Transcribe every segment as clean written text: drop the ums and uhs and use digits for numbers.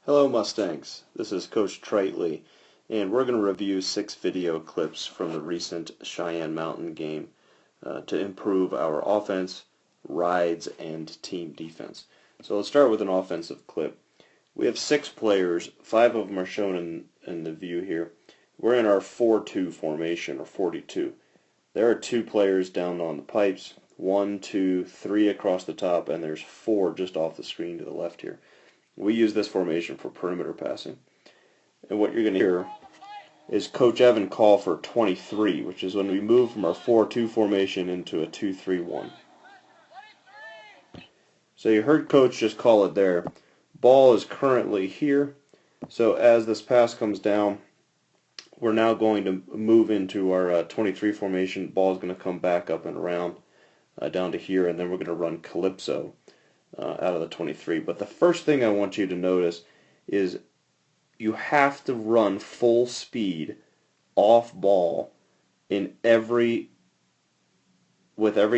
Hello Mustangs, this is Coach Traitley, and we're going to review 6 video clips from the recent Cheyenne Mountain game to improve our offense, rides, and team defense. So let's start with an offensive clip. We have 6 players, 5 of them are shown in the view here. We're in our 4-2 formation, or 42. There are 2 players down on the pipes, 1, 2, 3 across the top, and there's 4 just off the screen to the left here. We use this formation for perimeter passing. And what you're going to hear is Coach Evan call for 23, which is when we move from our 4-2 formation into a 2-3-1. So you heard Coach just call it there. Ball is currently here. So as this pass comes down, we're now going to move into our 23 formation. Ball is going to come back up and around down to here, and then we're going to run Calypso out of the 23. But the first thing I want you to notice is you have to run full speed off ball with every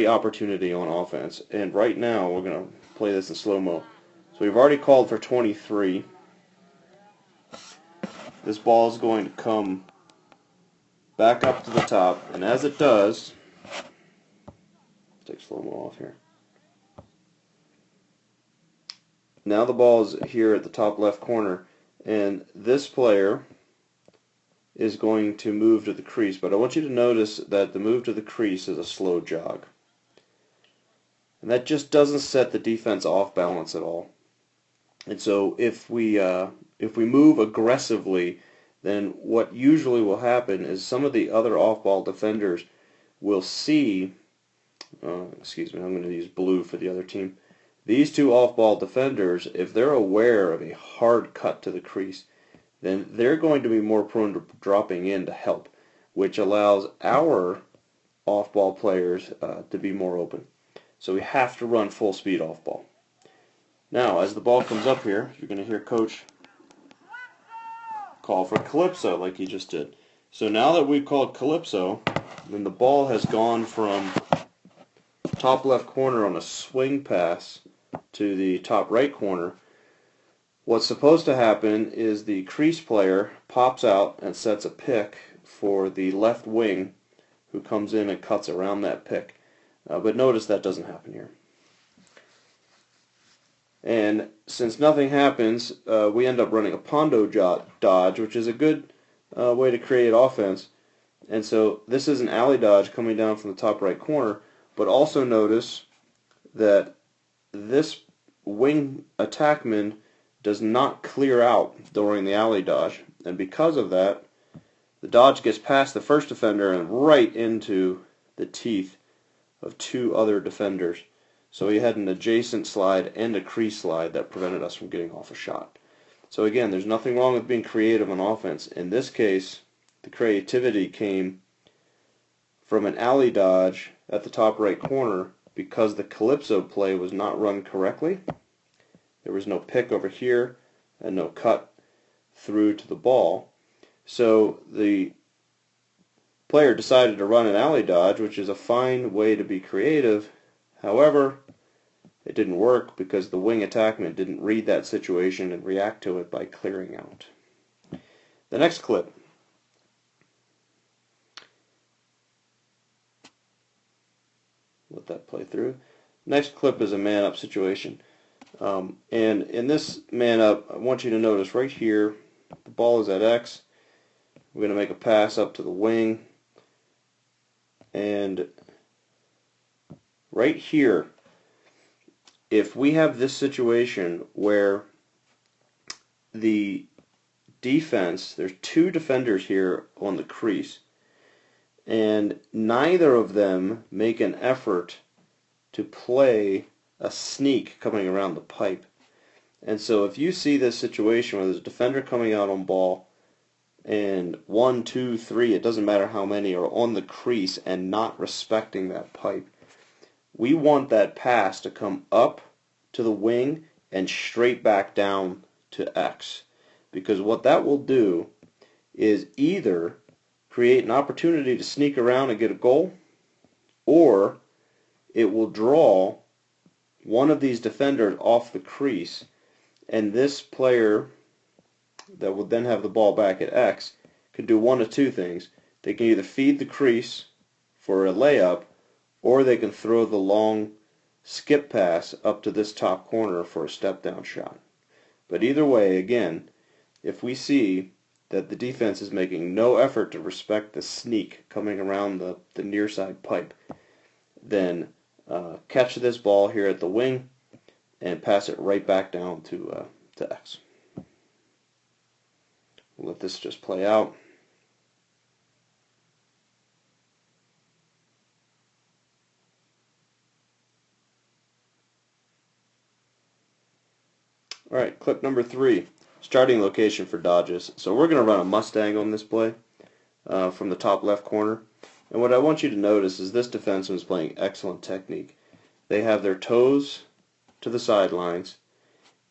opportunity on offense. And right now we're going to play this in slow-mo. So we've already called for 23. This ball is going to come back up to the top, and as it does, take slow-mo off here. Now the ball is here at the top left corner, and this player is going to move to the crease, but I want you to notice that the move to the crease is a slow jog. And that just doesn't set the defense off balance at all. And so if we move aggressively, then what usually will happen is some of the other off-ball defenders will see, excuse me, I'm going to use blue for the other team. These 2 off-ball defenders, if they're aware of a hard cut to the crease, then they're going to be more prone to dropping in to help, which allows our off-ball players to be more open. So we have to run full speed off-ball. Now, as the ball comes up here, you're going to hear Coach call for Calypso like he just did. So now that we've called Calypso, then the ball has gone from top left corner on a swing pass to the top right corner. What's supposed to happen is the crease player pops out and sets a pick for the left wing, who comes in and cuts around that pick. But notice that doesn't happen here. And since nothing happens, we end up running a Pondo dodge, which is a good way to create offense. And so this is an alley dodge coming down from the top right corner, but also notice that this wing attackman does not clear out during the alley dodge, and because of that, the dodge gets past the first defender and right into the teeth of 2 other defenders. So we had an adjacent slide and a crease slide that prevented us from getting off a shot. So again, there's nothing wrong with being creative on offense. In this case, the creativity came from an alley dodge at the top right corner because the Calypso play was not run correctly. There was no pick over here and no cut through to the ball. So the player decided to run an alley dodge, which is a fine way to be creative. However, it didn't work because the wing attackman didn't read that situation and react to it by clearing out. The next clip. Let that play through. Next clip is a man-up situation. And in this man-up, I want you to notice right here, the ball is at X. We're going to make a pass up to the wing. And right here, if we have this situation where the defense, there's 2 defenders here on the crease, and neither of them make an effort to play a sneak coming around the pipe. And so if you see this situation where there's a defender coming out on ball, and 1, 2, 3, it doesn't matter how many, are on the crease and not respecting that pipe, we want that pass to come up to the wing and straight back down to X. Because what that will do is either create an opportunity to sneak around and get a goal, or it will draw one of these defenders off the crease, and this player that would then have the ball back at X can do one of two things. They can either feed the crease for a layup, or they can throw the long skip pass up to this top corner for a step down shot. But either way, again, if we see that the defense is making no effort to respect the sneak coming around the near side pipe, then catch this ball here at the wing and pass it right back down to X. We'll let this just play out. Alright, clip number 3, starting location for dodges. So we're going to run a Mustang on this play from the top left corner. And what I want you to notice is this defenseman is playing excellent technique. They have their toes to the sidelines,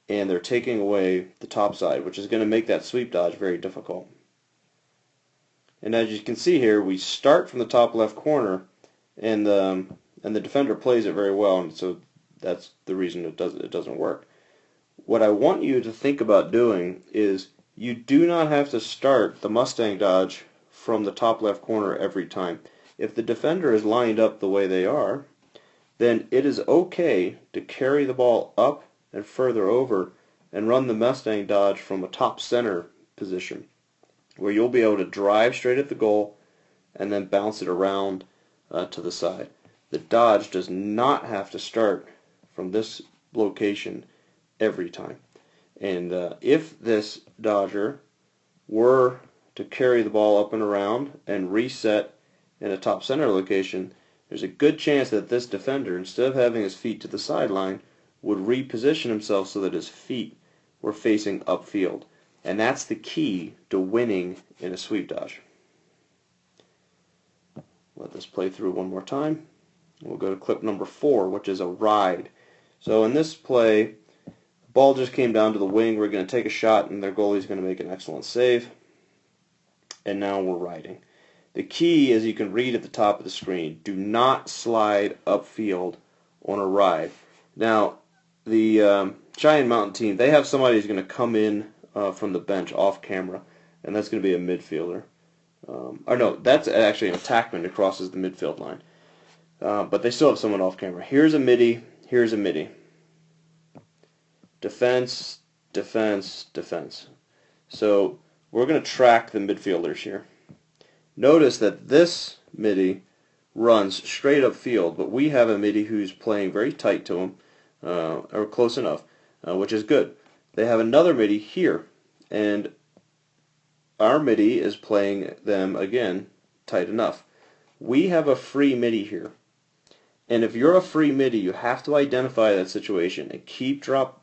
and they're taking away the top side, which is going to make that sweep dodge very difficult. And as you can see here, we start from the top left corner, and the defender plays it very well, and so that's the reason it doesn't work. What I want you to think about doing is you do not have to start the Mustang dodge from the top left corner every time. If the defender is lined up the way they are, then it is okay to carry the ball up and further over and run the Mustang dodge from a top center position, where you'll be able to drive straight at the goal and then bounce it around to the side. The dodge does not have to start from this location every time. And if this dodger were to carry the ball up and around and reset in a top center location, there's a good chance that this defender, instead of having his feet to the sideline, would reposition himself so that his feet were facing upfield. And that's the key to winning in a sweep dodge. Let this play through one more time. We'll go to clip number 4, which is a ride. So in this play, ball just came down to the wing. We're going to take a shot, and their goalie's going to make an excellent save. And now we're riding. The key, as you can read at the top of the screen, do not slide upfield on a ride. Now, the Cheyenne Mountain team, they have somebody who's going to come in from the bench off camera, and that's going to be a midfielder. Or no, that's actually an attackman who crosses the midfield line. But they still have someone off camera. Here's a midi. Here's a midi. Defense, defense, defense. So we're going to track the midfielders here. Notice that this midi runs straight upfield, but we have a midi who's playing very tight to him, or close enough, which is good. They have another midi here, and our midi is playing them, again, tight enough. We have a free midi here. And if you're a free midi, you have to identify that situation and keep dropping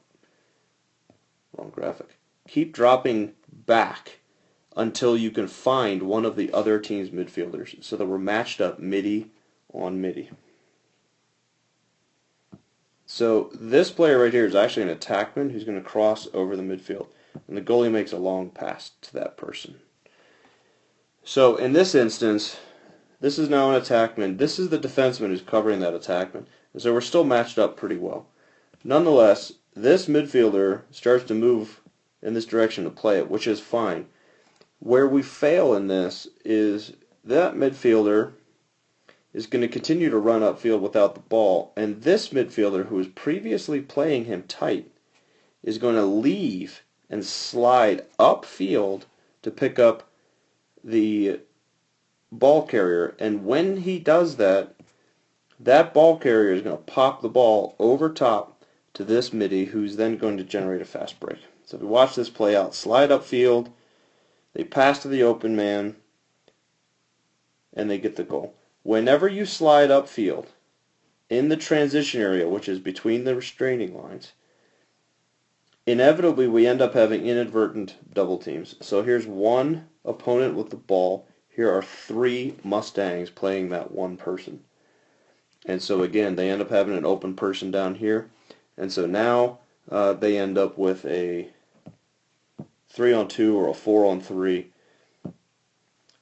back until you can find one of the other team's midfielders, so that we're matched up midi on midi. So this player right here is actually an attackman who's going to cross over the midfield, and the goalie makes a long pass to that person. So in this instance, this is now an attackman. This is the defenseman who's covering that attackman. And so we're still matched up pretty well. Nonetheless, this midfielder starts to move in this direction to play it, which is fine. Where we fail in this is that midfielder is going to continue to run upfield without the ball, and this midfielder, who was previously playing him tight, is going to leave and slide upfield to pick up the ball carrier. And when he does that, that ball carrier is going to pop the ball over top to this midi, who's then going to generate a fast break. So if we watch this play out, slide upfield, they pass to the open man, and they get the goal. Whenever you slide upfield in the transition area, which is between the restraining lines, inevitably we end up having inadvertent double teams. So here's one opponent with the ball. Here are 3 Mustangs playing that one person. And so again, they end up having an open person down here. And so now they end up with a 3-on-2 or a 4-on-3,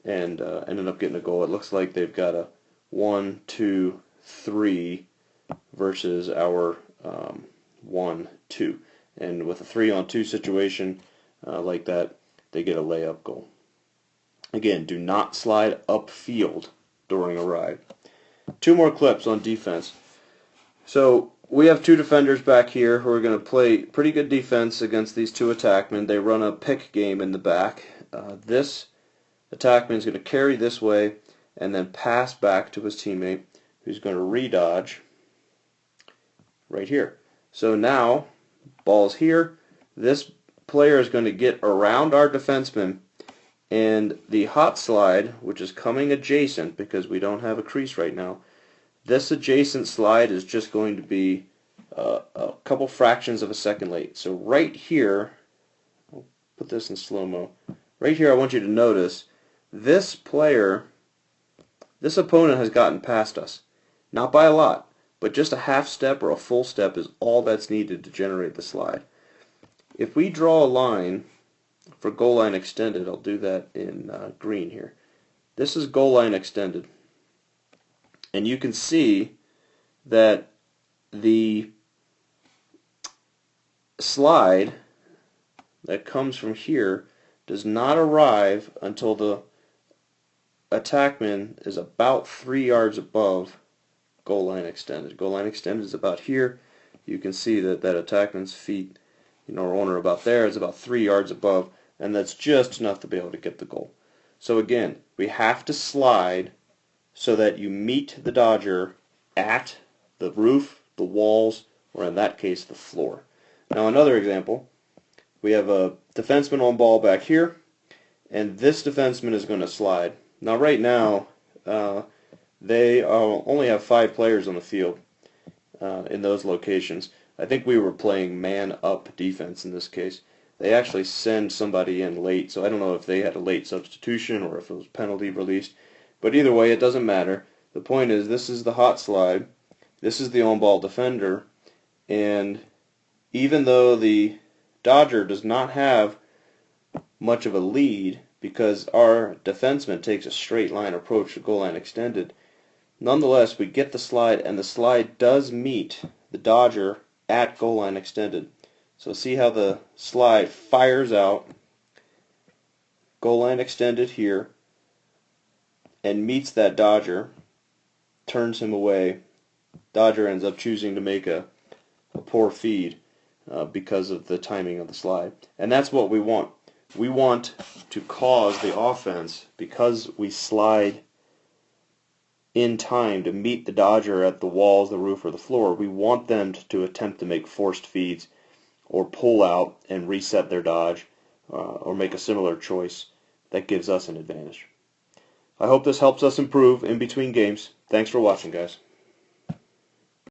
and ended up getting a goal. It looks like they've got a 1, 2, 3 versus our 1, 2. And with a 3-on-2 situation like that, they get a layup goal. Again, do not slide upfield during a ride. 2 more clips on defense. So we have 2 defenders back here who are going to play pretty good defense against these 2 attackmen. They run a pick game in the back. This attackman is going to carry this way and then pass back to his teammate, who's going to redodge right here. So now, ball's here. This player is going to get around our defenseman, and the hot slide, which is coming adjacent because we don't have a crease right now, this adjacent slide is just going to be a couple fractions of a second late. So right here, I'll put this in slow-mo. Right here I want you to notice this player, this opponent has gotten past us. Not by a lot, but just a half step or a full step is all that's needed to generate the slide. If we draw a line for goal line extended, I'll do that in green here. This is goal line extended. And you can see that the slide that comes from here does not arrive until the attackman is about 3 yards above goal line extended. Goal line extended is about here. You can see that attackman's feet, are on or about there. It's about 3 yards above, and that's just enough to be able to get the goal. So again, we have to slide so that you meet the dodger at the roof, the walls, or in that case, the floor. Now another example, we have a defenseman on ball back here, and this defenseman is going to slide. Now right now, they only have 5 players on the field in those locations. I think we were playing man-up defense in this case. They actually send somebody in late, so I don't know if they had a late substitution or if it was penalty released. But either way, it doesn't matter. The point is, this is the hot slide. This is the on-ball defender. And even though the Dodger does not have much of a lead because our defenseman takes a straight line approach to goal line extended, nonetheless, we get the slide, and the slide does meet the Dodger at goal line extended. So see how the slide fires out, goal line extended here, and meets that Dodger, turns him away. Dodger ends up choosing to make a poor feed because of the timing of the slide. And that's what we want. We want to cause the offense, because we slide in time to meet the Dodger at the walls, the roof, or the floor, we want them to attempt to make forced feeds or pull out and reset their dodge or make a similar choice that gives us an advantage. I hope this helps us improve in between games. Thanks for watching, guys.